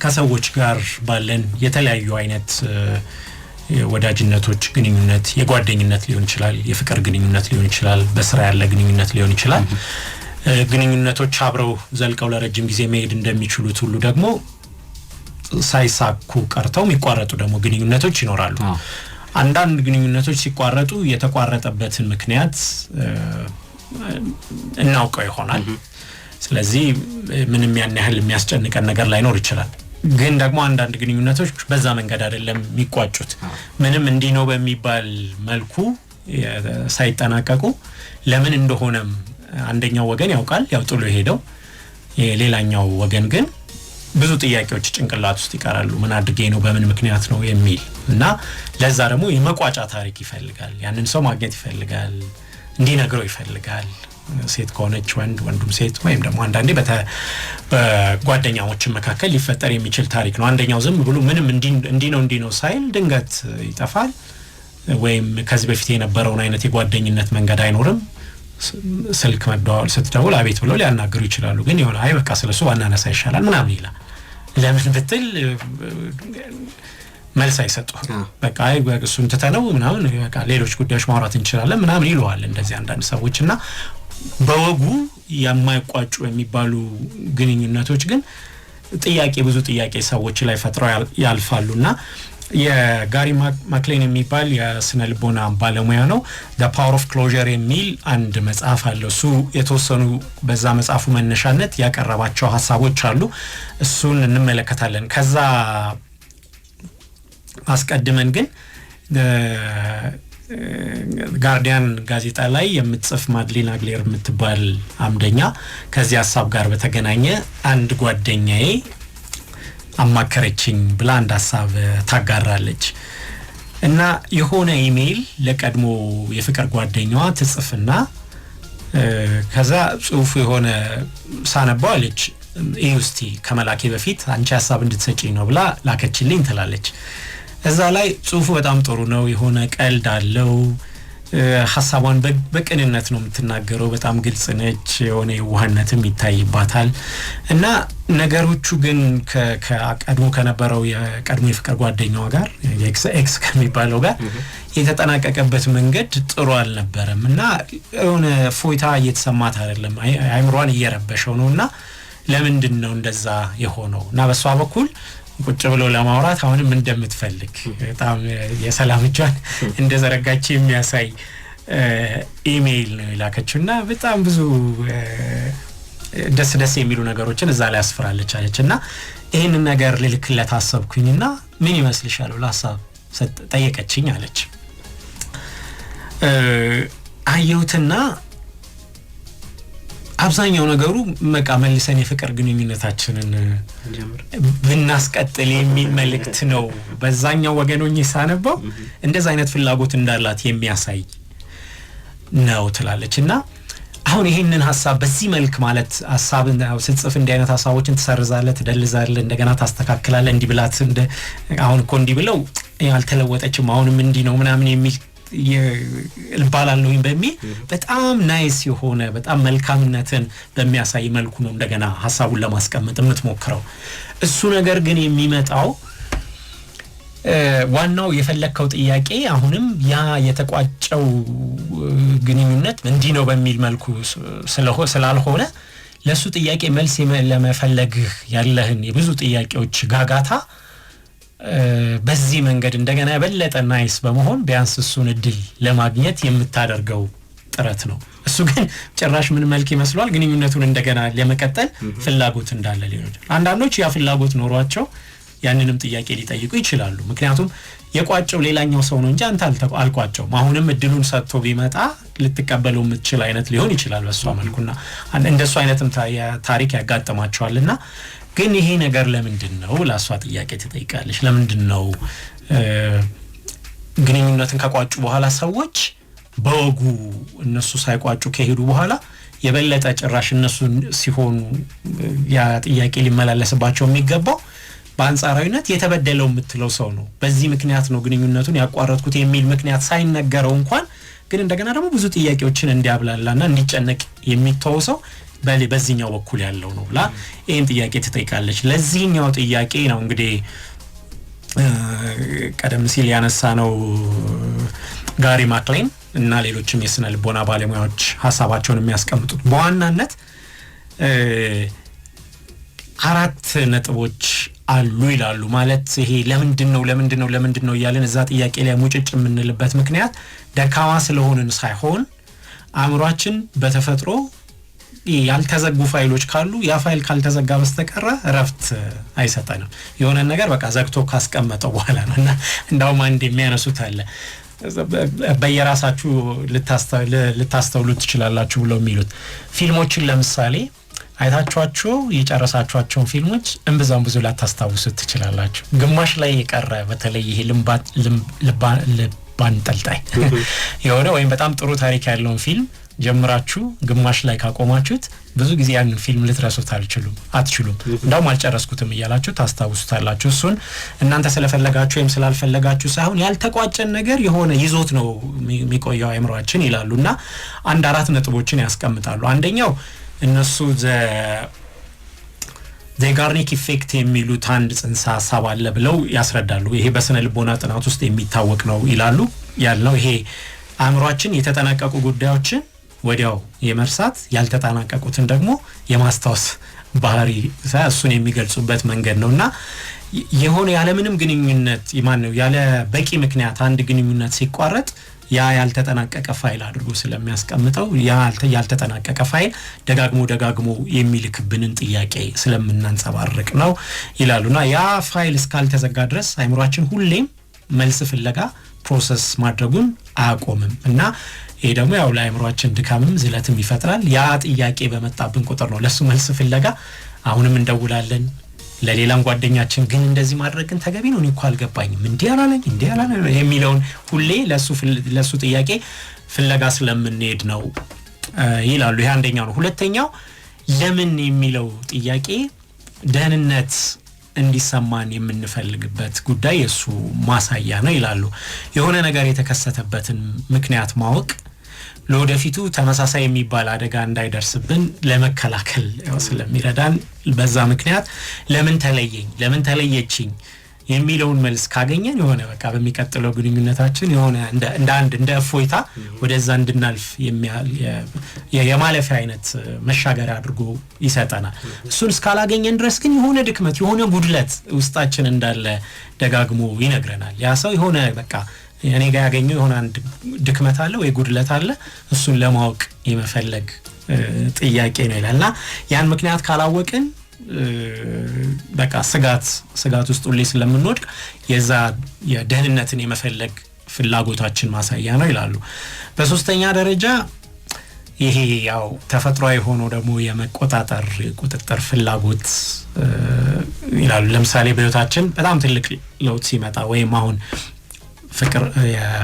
ከሰዎች ጋር ባለን የተለያዩ አይነት ወዳጅነቶች ግንኙነት የጓደኝነት ሊሆን ይችላል የፍቅር ግንኙነት ሊሆን ይችላል በስራ ያለ ግንኙነት ሊሆን ይችላል ግንኙነቶች አብረው ዘልቀው ለረጅም ጊዜ መሄድ እንደሚችሉት ሁሉ ደግሞ ሳይሳኩ ቀርተው የሚቋረጡ ደግሞ ግንኙነቶች ይኖራሉ አንዳንድ ግንኙነቶች ሲቋረጡ የተቋረጠበትን ምክንያት እናውቀው ይሆናል ስለዚህ ምንም ያን ያህል የሚያስጨንቀን ነገር ላይኖር ይችላል ግን ደግሞ አንዳንድ ግንኙነቶች በዛ መንገድ አይደለም የሚቋጩት ምንም እንዲህ ነው በሚባል መልኩ ሳይጠናቀቁ ለምን እንደሆነም አንደኛው ወገን ያውቃል ያው ጥሎ ሄደው ሌላኛው ወገን ግን ብዙ ጥያቄዎች ጭንቅላት ውስጥ ይቀራሉ ምን አድርጌ ነው በምን ምክንያት ነው የሚል እና ለዛ ደግሞ የመቋጫ ታሪክ ይፈልጋል ያንን ሰው ማግኘት ይፈልጋል እንዲነግረው ይፈልጋል ሴት ከሆነች ወንዱም ሴት ወይም ደግሞ አንዳንዴ በጓደኛዎች መካከል ሊፈጠር የሚችል ታሪክ ነው አንደኛው ዝም ብሎ ምንም እንዲ ነው ሳይል ድንገት ይጠፋል ወይም ከዚህ በፊት የነበረውን አይነት የጓደኝነት መንገድ አይኖርም ስልክ መደዋወል ስትደውል አቤት ብለው ሊያናገሩ ይችላሉ ግን ይሆነ አይ በቃ ስለሱ ዋናነሳ ይሻላል ምናምን ይላል ለምን ብትል መልስ አይሰጡ በቃ አይ እሱን ተተነው ምናምን በቃ ሌሎች ጉዳዮች ማውራት እንችላለን ምናምን ይሏል እንደዚህ አንዳንድ ሰዎችና በወጉ የማይቋጩ የሚባሉ ግንኙነቶች ግን ብዙ ጥያቄ ሰዎች ላይ ፈጥረው ያልፋሉና የጋሪ ማክሌን የሚባል የስነ ልቦና ባለሙያ ነው the power of closure የሚል አንድ መጽሐፍ አለው እሱ የተወሰኑ በዛ መጽሐፉ መነሻነት ያቀረባቸው ሐሳቦች አሉ እሱን እንመለከታለን ከዛ አስቀድመን ግን ጋርዲያን ጋዜጣ ላይ የምትጽፍ ማድሊን አግሌር የምትባል አምደኛ ከዚህ ሐሳብ ጋር በተገናኘ አንድ ጓደኛዬ አማከረችኝ ብላ አንድ ሐሳብ ታጋራለች እና የሆነ ኢሜል ለቀድሞ የፍቅር ጓደኛዋ ትጽፍና ከዛ ጽሁፉ የሆነ ሳነባው አለች ኢዩስቲ ከመላኬ በፊት አንቺ ሐሳብ እንድትሰጪኝ ነው ብላ ላከችልኝ ትላለች እዛ ላይ ጽሁፉ በጣም ጥሩ ነው የሆነ ቀልድ አለው ሐሳቧን በቅንነት ነው የምትናገረው በጣም ግልጽ ነች የሆነ የዋህነትም ይታይባታል እና ነገሮቹ ግን ከቀድሞ ከነበረው የቀድሞ የፍቅር ጓደኛዋ ጋር ኤክስ ከሚባለው ጋር የተጠናቀቀበት መንገድ ጥሩ አልነበረም እና የሆነ ፎይታ እየተሰማት አይደለም አይምሯን እየረበሸው ነውና ለምንድን ነው እንደዛ የሆነው እና በሷ በኩል ቁጭ ብሎ ለማውራት አሁንም እንደምትፈልግ በጣም የሰላም እጇን እንደዘረጋች የሚያሳይ ኢሜል ነው ይላከችውና በጣም ብዙ ደስ የሚሉ ነገሮችን እዛ ላይ አስፍራለች አለችና ይሄንን ነገር ልልክለት አሰብኩኝና ምን ይመስልሻል ለሐሳብ ጠየቀችኝ አለች አየሁትና አብዛኛው ነገሩ መቃ መልሰን የፍቅር ግንኙነታችንን ብናስቀጥል የሚል መልእክት ነው በዛኛው ወገኖኝ ሳነበው እንደዛ አይነት ፍላጎት እንዳላት የሚያሳይ ነው ትላለችና አሁን ይሄንን ሐሳብ በዚህ መልክ ማለት ሐሳብን ስትጽፍ እንዲህ አይነት ሐሳቦችን ትሰርዛለህ ትደልዛለህ እንደገና ታስተካክላለህ እንዲህ ብላት አሁን እኮ እንዲህ ብለው ያልተለወጠችም አሁንም እንዲህ ነው ምናምን የሚል ይልባላልኝ በሚል በጣም ናይስ የሆነ በጣም መልካምነትን በሚያሳይ መልኩ ነው እንደገና ሐሳቡን ለማስቀመጥ የምትሞክረው እሱ ነገር ግን የሚመጣው ዋናው የፈለከው ጥያቄ አሁንም ያ የተቋጨው ግንኙነት እንዲህ ነው በሚል መልኩ ስላልሆነ ለሱ ጥያቄ መልስ ለመፈለግ ያለህን የብዙ ጥያቄዎች ጋጋታ በዚህ መንገድ እንደገና የበለጠ ናይስ በመሆን ቢያንስ እሱን እድል ለማግኘት የምታደርገው ጥረት ነው እሱ ግን ጭራሽ ምን መልክ ይመስላል ግንኙነቱን እንደገና ለመቀጠል ፍላጎት እንዳለ ሊሆን ይችላል አንዳንዶች ያ ፍላጎት ኖሯቸው ያንንም ጥያቄ ሊጠይቁ ይችላሉ ምክንያቱም የቋጨው ሌላኛው ሰው ነው እንጂ አንተ አልቋጨው አሁንም እድሉን ሰጥቶ ቢመጣ ልትቀበለው የምትችል አይነት ሊሆን ይችላል በሷ መልኩና እንደሱ አይነትም ታሪክ ያጋጥማቸዋልና ግን ይሄ ነገር ለምንድነው ላሷ ጥያቄ ትጠይቃለች ለምንድነው ግንኙነትን ከቋጩ በኋላ ሰዎች በወጉ እነሱ ሳይቋጩ ከሄዱ በኋላ የበለጠ ጭራሽ እነሱ ሲሆኑ ያ ጥያቄ ሊመላለስባቸው የሚገባው በአንጻራዊነት የተበደለው የምትለው ሰው ነው በዚህ ምክንያት ነው ግንኙነቱን ያቋረጥኩት የሚል ምክንያት ሳይነገረው እንኳን ግን እንደገና ደግሞ ብዙ ጥያቄዎችን እንዲያብላላና እንዲጨነቅ የሚተው ሰው በዚህኛው በኩል ያለው ነው ብላ ይሄን ጥያቄ ትጠይቃለች። ለዚህኛው ጥያቄ ነው እንግዲህ ቀደም ሲል ያነሳ ነው ጋሪ ማክሌን እና ሌሎችም የስነ ልቦና ባለሙያዎች ሐሳባቸውን የሚያስቀምጡት በዋናነት 4 ነጥቦች አሉ ይላሉ። ማለት ይሄ ለምንድነው እያለን እዛ ጥያቄ ላይ ሙጭጭ የምንልበት ምክንያት ደካማ ስለሆነን ሳይሆን አእምሯችን በተፈጥሮ ያልተዘጉ ፋይሎች ካሉ ያ ፋይል ካልተዘጋ በስተቀር ረፍት አይሰጠንም። የሆነ ነገር በቃ ዘግቶ ካስቀመጠው በኋላ ነውና እንዳውም አንድ የሚያነሱት አለ በየራሳችሁ ልታስተውሉት ትችላላችሁ ብለው የሚሉት ፊልሞችን ለምሳሌ አይታችኋቸው የጨረሳችኋቸውን ፊልሞች እንብዛም ብዙ ላታስታውሱት ትችላላችሁ። ግማሽ ላይ የቀረ በተለይ ይሄ ልባን ጠልጣይ የሆነ ወይም በጣም ጥሩ ታሪክ ያለውን ፊልም ጀምራችሁ ግማሽ ላይ ካቆማችሁት ብዙ ጊዜ ያንን ፊልም ልትረሱት አትችሉም። እንዳውም አልጨረስኩትም እያላችሁ ታስታውሱታላችሁ። እሱን እናንተ ስለፈለጋችሁ ወይም ስላልፈለጋችሁ ሳይሆን ያልተቋጨን ነገር የሆነ ይዞት ነው የሚቆየው አእምሮአችን ይላሉና 4 ነጥቦችን ያስቀምጣሉ። አንደኛው እነሱ ዜጋርኒክ ኢፌክት የሚሉት አንድ ጽንሰ ሐሳብ አለ ብለው ያስረዳሉ። ይሄ በስነ ልቦና ጥናት ውስጥ የሚታወቅ ነው ይላሉ። ያልነው ይሄ አእምሮአችን የተጠናቀቁ ጉዳዮችን ወዲያው የመርሳት ያልተጠናቀቁትን ደግሞ የማስታወስ ባህሪ እሱን የሚገልጹበት መንገድ ነውና የሆነ ያለምንም ግንኙነት ያለ በቂ ምክንያት አንድ ግንኙነት ሲቋረጥ ያ ያልተጠናቀቀ ፋይል አድርጎ ስለሚያስቀምጠው ያልተጠናቀቀ ፋይል ደጋግሞ የሚልክብንን ጥያቄ ስለምናንጸባርቅ ነው ይላሉና ያ ፋይል እስካልተዘጋ ድረስ አእምሮአችን ሁሌም መልስ ፍለጋ ፕሮሰስ ማድረጉን አያቆምም እና ይሄ ደግሞ ያው ለአእምሮአችን ድካምም ዝለትም ይፈጥራል። ያ ጥያቄ በመጣብን ቁጥር ነው ለሱ መልስ ፍለጋ አሁንም እንደውላለን። ለሌላም ጓደኛችን ግን እንደዚህ ማድረግን ተገቢ ነው እንኳን አልገባኝም እንዲህ አላለኝ የሚለውን ሁሌ ለሱ ጥያቄ ፍለጋ ስለምንሄድ ነው ይላሉ። ይሄ አንደኛው ነው። ሁለተኛው ለምን የሚለው ጥያቄ ደህንነት እንዲሰማን የምንፈልግበት ጉዳይ እሱ ማሳያ ነው ይላሉ። የሆነ ነገር የተከሰተበትን ምክንያት ማወቅ ለወደፊቱ ተመሳሳይ የሚባል አደጋ እንዳይደርስብን ለመከላከል ስለሚረዳን በዛ ምክንያት ለምን ተለየችኝ የሚለውን መልስ ካገኘን የሆነ በቃ በሚቀጥለው ግንኙነታችን የሆነ እንደ እፎይታ ወደዛ እንድናልፍ የማለፊያ አይነት መሻገሪያ አድርጎ ይሰጠናል። እሱን እስካላገኘን ድረስ ግን የሆነ ድክመት የሆነ ጉድለት ውስጣችን እንዳለ ደጋግሞ ይነግረናል። ያ ሰው የሆነ በቃ እኔ ጋር ያገኘው የሆነ አንድ ድክመት አለ ወይ ጉድለት አለ እሱን ለማወቅ የመፈለግ ጥያቄ ነው ይላልና ያን ምክንያት ካላወቅን በቃ ስጋት ውስጥ ሁሌ ስለምንወድቅ የዛ የደህንነትን የመፈለግ ፍላጎታችን ማሳያ ነው ይላሉ። በሶስተኛ ደረጃ ይሄ ያው ተፈጥሯዊ ሆኖ ደግሞ ቁጥጥር ፍላጎት ይላሉ። ለምሳሌ በህይወታችን በጣም ትልቅ ለውጥ ሲመጣ ወይም አሁን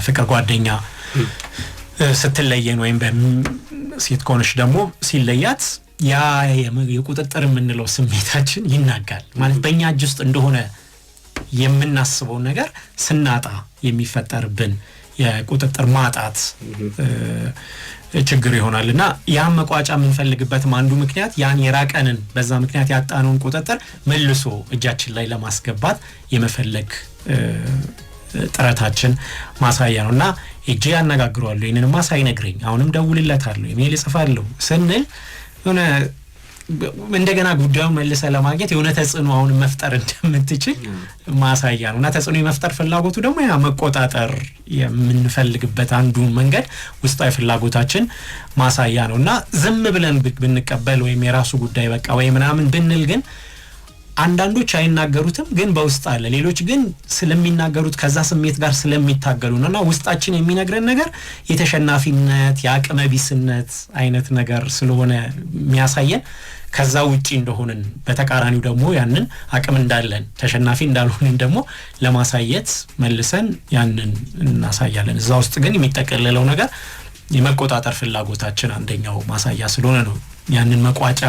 ፍቅር ጓደኛ ስትለየን ወይም በሴት ኮንሽ ደግሞ ሲለያት ያ የቁጥጥር የምንለው ስሜታችን ይናጋል። ማለት በእኛ እጅ ውስጥ እንደሆነ የምናስበው ነገር ስናጣ የሚፈጠርብን የቁጥጥር ማጣት ችግር ይሆናልና ያን መቋጫ የምንፈልግበትም አንዱ ምክንያት ያን የራቀንን በዛ ምክንያት ያጣነውን ቁጥጥር መልሶ እጃችን ላይ ለማስገባት የመፈለግ ጥረታችን ማሳያ ነውና እጄ ያነጋግረዋለሁ ይሄንንማ ሳይነግረኝ አሁንም ደውልለታለሁ ኢሜል ጽፋለሁ ስንል የሆነ እንደገና ጉዳዩን መልሰ ለማግኘት የሆነ ተጽዕኖ አሁን መፍጠር እንደምትችል ማሳያ ነውና ተጽዕኖ የመፍጠር ፍላጎቱ ደግሞ ያ መቆጣጠር የምንፈልግበት አንዱ መንገድ ውስጣዊ ፍላጎታችን ማሳያ ነውና ዝም ብለን ብንቀበል ወይም የራሱ ጉዳይ በቃ ወይ ምናምን ብንል ግን አንዳንዶች አይናገሩትም ግን በውስጥ አለ ሌሎች ግን ስለሚናገሩት ከዛ ስሜት ጋር ስለሚታገሉ ነውና ውስጣችን የሚነግረን ነገር የተሸናፊነት ያቅመቢስነት አይነት ነገር ስለሆነ የሚያሳየን ከዛ ውጪ እንደሆነን በተቃራኒው ደግሞ ያንን አቅም እንዳለን ተሸናፊ እንዳልሆነን ደግሞ ለማሳየት መልሰን ያንን እናሳያለን። እዛ ውስጥ ግን የሚጠቀለለው ነገር የመቆጣጠር ፍላጎታችን አንደኛው ማሳያ ስለሆነ ነው ያንን መቋጫ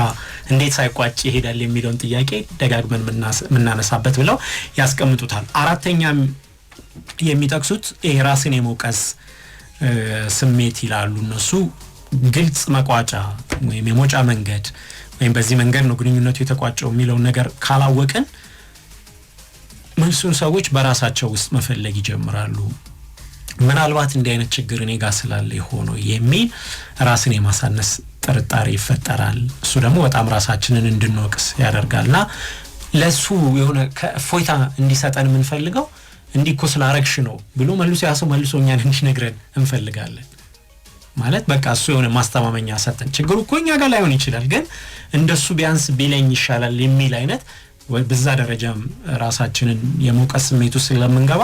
እንዴት ሳይቋጭ ይሄዳል የሚለውን ጥያቄ ደጋግመን ምናነሳበት ብለው ያስቀምጡታል። አራተኛም የሚጠቅሱት ራስን የመውቀስ ስሜት ይላሉ እነሱ ግልጽ መቋጫ ወይም የሞጫ መንገድ ወይም በዚህ መንገድ ነው ግንኙነቱ የተቋጨው የሚለው ነገር ካላወቀን መልሱን ሰዎች በራሳቸው ውስጥ መፈለግ ይጀምራሉ። ምናልባት እንዲህ አይነት ችግር እኔ ጋር ስላለ ሆኖ የሚል ራስን የማሳነስ ጥርጣሬ ይፈጠራል። እሱ ደግሞ በጣም ራሳችንን እንድንወቅስ ያደርጋልና ለሱ የሆነ ከፎይታ እንዲሰጠን የምንፈልገው እንዲኮ ስላረግሽ ነው ብሎ መልሶኛን እንዲነግረን እንፈልጋለን። ማለት በቃ እሱ የሆነ ማስተማመኛ ሰጠን። ችግሩ እኮ እኛ ጋር ላይሆን ይችላል፣ ግን እንደሱ ቢያንስ ቢለኝ ይሻላል የሚል አይነት በዛ ደረጃም ራሳችንን የመውቀስ ስሜቱ ስለምንገባ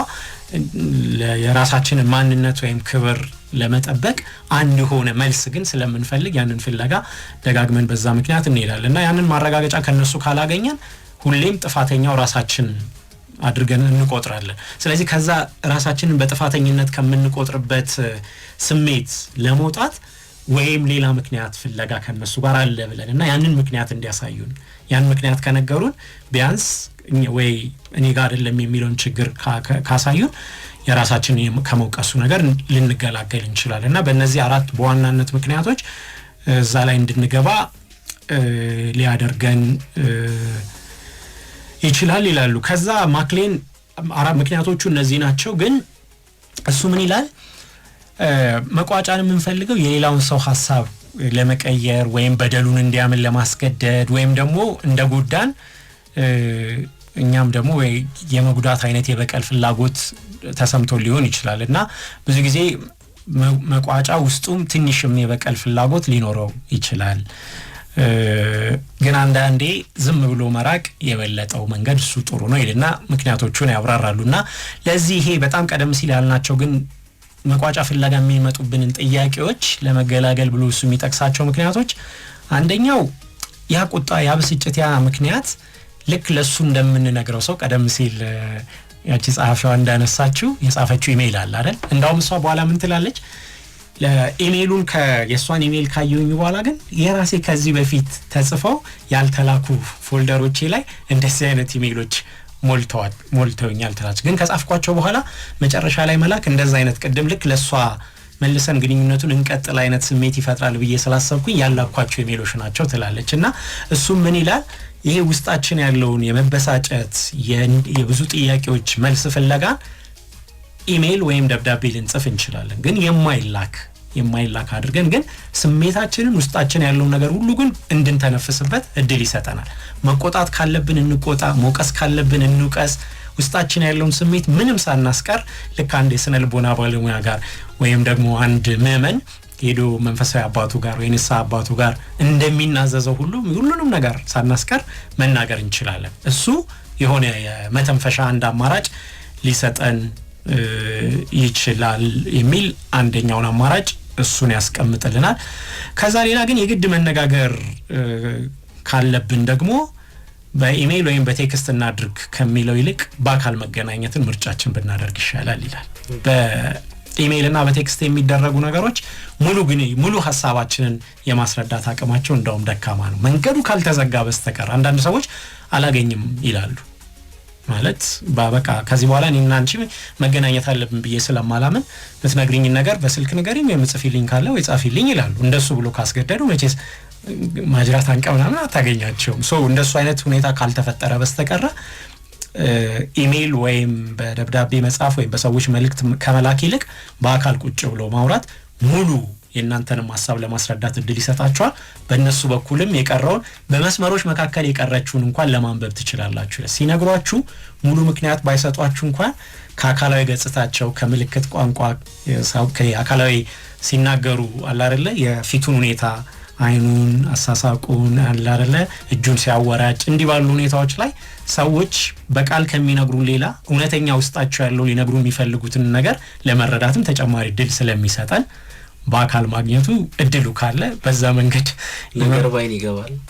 የራሳችንን ማንነት ወይም ክብር ለመጠበቅ አንድ ሆነ መልስ ግን ስለምንፈልግ ያንን ፍለጋ ደጋግመን በዛ ምክንያት እንሄዳለንና ያንን ማረጋገጫ ከነሱ ካላገኘን ሁሌም ጥፋተኛው ራሳችን አድርገን እንቆጥራለን። ስለዚህ ከዛ ራሳችንን በጥፋተኝነት ከምንቆጥርበት ስሜት ለመውጣት ወይም ሌላ ምክንያት ፍለጋ ከነሱ ጋር አለ ብለንና ያንን ምክንያት እንዲያሳዩን ያን ምክንያት ከነገሩን ቢያንስ ወይ እኔ ጋር አይደለም የሚለውን ችግር ካሳዩን የራሳችንን ከመውቀሱ ነገር ልንገላገል እንችላለንና በእነዚህ አራት በዋናነት ምክንያቶች እዛ ላይ እንድንገባ ሊያደርገን ይችላል ይላሉ። ከዛ ማክሌን አራት ምክንያቶቹ እነዚህ ናቸው። ግን እሱ ምን ይላል? መቋጫን የምንፈልገው የሌላውን ሰው ሐሳብ ለመቀየር ወይም በደሉን እንዲያምን ለማስገደድ ወይም ደግሞ እንደጎዳን እኛም ደግሞ ወይ የመጉዳት አይነት የበቀል ፍላጎት ተሰምቶ ሊሆን ይችላልና ብዙ ጊዜ መቋጫ ውስጡም ትንሽም የበቀል ፍላጎት ሊኖረው ይችላል። ግን አንዳንዴ ዝም ብሎ መራቅ የበለጠው መንገድ እሱ ጥሩ ነው ይልና ምክንያቶቹን ያብራራሉና ለዚህ ይሄ በጣም ቀደም ሲል ያልናቸው ግን መቋጫ ፍለጋ የሚመጡብንን ጥያቄዎች ለመገላገል ብሎ እሱ የሚጠቅሳቸው ምክንያቶች አንደኛው ያ ቁጣ ያ ብስጭት ያ ምክንያት ልክ ለሱ እንደምንነግረው ሰው ቀደም ሲል ያቺ ጻፋው እንዳነሳችው የጻፈችው ኢሜል አለ አይደል? እንዳውም እሷ በኋላ ምን ትላለች? ለኢሜሉን የሷን ኢሜል ካየሁኝ በኋላ ግን የራሴ ከዚህ በፊት ተጽፈው ያልተላኩ ፎልደሮቼ ላይ እንደዚህ አይነት ኢሜሎች ሞልተውኛል ትላለች። ግን ከጻፍኳቸው በኋላ መጨረሻ ላይ መላክ እንደዛ አይነት ቅድም ልክ ለሷ መልሰን ግንኙነቱን እንቀጥል አይነት ስሜት ይፈጥራል ብዬ ስላሰብኩኝ ያላኳቸው ኢሜሎች ናቸው ትላለችና እሱ ምን ይላል? ይሄ ውስጣችን ያለውን የመበሳጨት የብዙ ጥያቄዎች መልስ ፍለጋ ኢሜል ወይም ደብዳቤ ልንጽፍ እንችላለን። ግን የማይላክ አድርገን ግን ስሜታችንን ውስጣችን ያለውን ነገር ሁሉ ግን እንድንተነፍስበት እድል ይሰጠናል። መቆጣት ካለብን እንቆጣ፣ መውቀስ ካለብን እንውቀስ። ውስጣችን ያለውን ስሜት ምንም ሳናስቀር ልክ አንድ የስነ ልቦና ባለሙያ ጋር ወይም ደግሞ አንድ ምዕመን ሄዶ መንፈሳዊ አባቱ ጋር ወይ ንስሐ አባቱ ጋር እንደሚናዘዘው ሁሉንም ነገር ሳናስቀር መናገር እንችላለን። እሱ የሆነ የመተንፈሻ አንድ አማራጭ ሊሰጠን ይችላል የሚል አንደኛውን አማራጭ እሱን ያስቀምጥልናል። ከዛ ሌላ ግን የግድ መነጋገር ካለብን ደግሞ በኢሜል ወይም በቴክስት እናድርግ ከሚለው ይልቅ በአካል መገናኘትን ምርጫችን ብናደርግ ይሻላል ይላል። በኢሜልና በቴክስት የሚደረጉ ነገሮች ሙሉ ሐሳባችንን የማስረዳት አቅማቸው እንደውም ደካማ ነው፣ መንገዱ ካልተዘጋ በስተቀር። አንዳንድ ሰዎች አላገኝም ይላሉ። ማለት በቃ ከዚህ በኋላ እኔና አንቺ መገናኘት አለብን ብዬ ስለማላምን ብትነግሪኝ ነገር በስልክ ንገሪኝ ወይም ጽፊልኝ ካለ ወይ ጻፊልኝ ይላሉ። እንደሱ ብሎ ካስገደዱ መቼስ ማጅራት አንቀምናና አታገኛቸውም። እንደሱ አይነት ሁኔታ ካልተፈጠረ በስተቀር ኢሜል ወይም በደብዳቤ መጻፍ ወይም በሰዎች መልእክት ከመላክ ይልቅ በአካል ቁጭ ብሎ ማውራት ሙሉ የእናንተንም ሐሳብ ለማስረዳት እድል ይሰጣችኋል። በእነሱ በኩልም የቀረውን በመስመሮች መካከል የቀረችውን እንኳን ለማንበብ ትችላላችሁ። ሲነግሯችሁ ሙሉ ምክንያት ባይሰጧችሁ እንኳን ከአካላዊ ገጽታቸው ከምልክት ቋንቋ አካላዊ ሲናገሩ አለ አይደለ የፊቱን ሁኔታ አይኑን አሳሳቁን አለ አይደለ እጁን ሲያወራጭ እንዲህ ባሉ ሁኔታዎች ላይ ሰዎች በቃል ከሚነግሩን ሌላ እውነተኛ ውስጣቸው ያለው ሊነግሩ የሚፈልጉትን ነገር ለመረዳትም ተጨማሪ እድል ስለሚሰጠን በአካል ማግኘቱ እድሉ ካለ በዛ መንገድ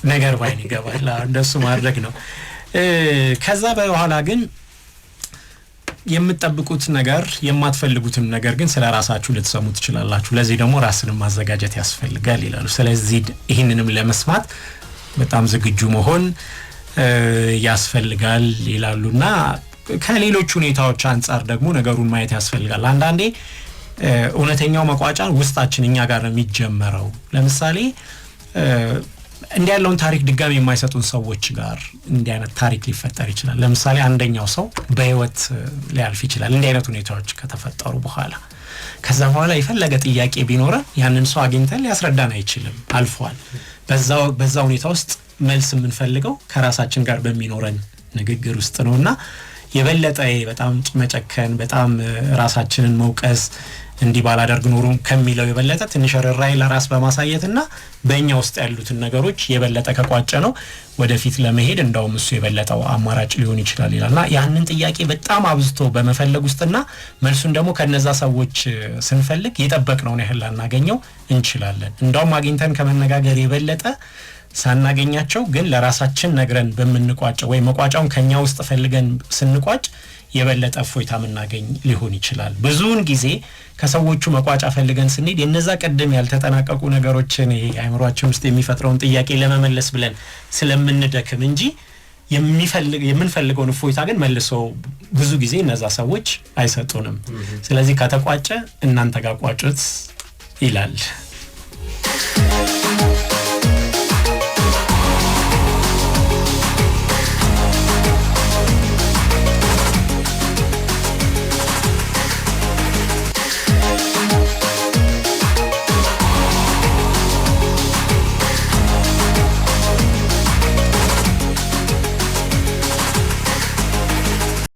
ነገር ባይን ይገባል እንደሱ ማድረግ ነው። ከዛ በኋላ ግን የምትጠብቁት ነገር የማትፈልጉትን ነገር ግን ስለራሳችሁ ልትሰሙ ትችላላችሁ። ለዚህ ደግሞ ራስን ማዘጋጀት ያስፈልጋል ይላሉ። ስለዚህ ይህንንም ለመስማት በጣም ዝግጁ መሆን ያስፈልጋል ይላሉና ከሌሎች ሁኔታዎች አንፃር ደግሞ ነገሩን ማየት ያስፈልጋል። አንዳንዴ እውነተኛው መቋጫ ውስጣችን እኛ ጋር ነው የሚጀመረው። ለምሳሌ እንዲህ ያለውን ታሪክ ድጋሚ የማይሰጡን ሰዎች ጋር እንዲህ አይነት ታሪክ ሊፈጠር ይችላል። ለምሳሌ አንደኛው ሰው በህይወት ሊያልፍ ይችላል እንዲህ አይነት ሁኔታዎች ከተፈጠሩ በኋላ። ከዛ በኋላ የፈለገ ጥያቄ ቢኖረን ያንን ሰው አግኝተን ሊያስረዳን አይችልም፣ አልፏል። በዛ ሁኔታ ውስጥ መልስ የምንፈልገው ከራሳችን ጋር በሚኖረን ንግግር ውስጥ ነውና የበለጠ በጣም መጨከን በጣም ራሳችንን መውቀስ እንዲህ ባላደርግ ኖሮ ከሚለው የበለጠ ትንሽ ራይ ለራስ በማሳየትና በእኛ ውስጥ ያሉትን ነገሮች የበለጠ ከቋጨ ነው ወደፊት ለመሄድ እንደውም እሱ የበለጠው አማራጭ ሊሆን ይችላል ይላልና ያንን ጥያቄ በጣም አብዝቶ በመፈለግ ውስጥና መልሱን ደግሞ ከነዛ ሰዎች ስንፈልግ የጠበቅነውን ያህል ላናገኘው እንችላለን። እንደውም አግኝተን ከመነጋገር የበለጠ ሳናገኛቸው ግን ለራሳችን ነግረን በመንቋጨው ወይ መቋጫውን ከኛ ውስጥ ፈልገን ስንቋጭ የበለጠ ፎይታ ምናገኝ ሊሆን ይችላል። ብዙውን ጊዜ ከሰዎቹ መቋጫ ፈልገን ስንሄድ የነዛ ቀደም ያልተጠናቀቁ ነገሮችን አይምሮአችን ውስጥ የሚፈጥረውን ጥያቄ ለመመለስ ብለን ስለምንደክም እንጂ የምንፈልገውን ፎይታ ግን መልሶ ብዙ ጊዜ እነዛ ሰዎች አይሰጡንም። ስለዚህ ከተቋጨ እናንተ ጋር ቋጩት ይላል።